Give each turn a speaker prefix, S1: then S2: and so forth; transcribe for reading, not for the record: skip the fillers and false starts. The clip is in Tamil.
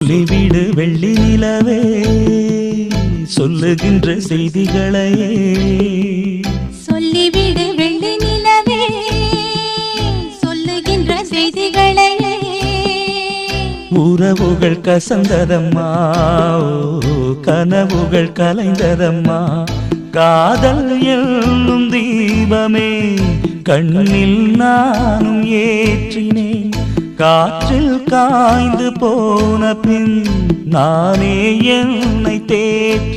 S1: சொல்லிவிடு வெள்ளி நிலவே சொல்லுகின்ற செய்திகளையே
S2: சொல்லிவிடு வெள்ளி நிலவே சொல்லுகின்ற செய்திகளையே
S1: உறவுகள் கசந்ததம்மா கனவுகள் கலைந்ததம்மா காதல் என்னும் தீபமே கண்ணில் நானும் ஏற்றினேன் காற்றில் காய்ந்து போன பின் நானே என்னை தேற்றி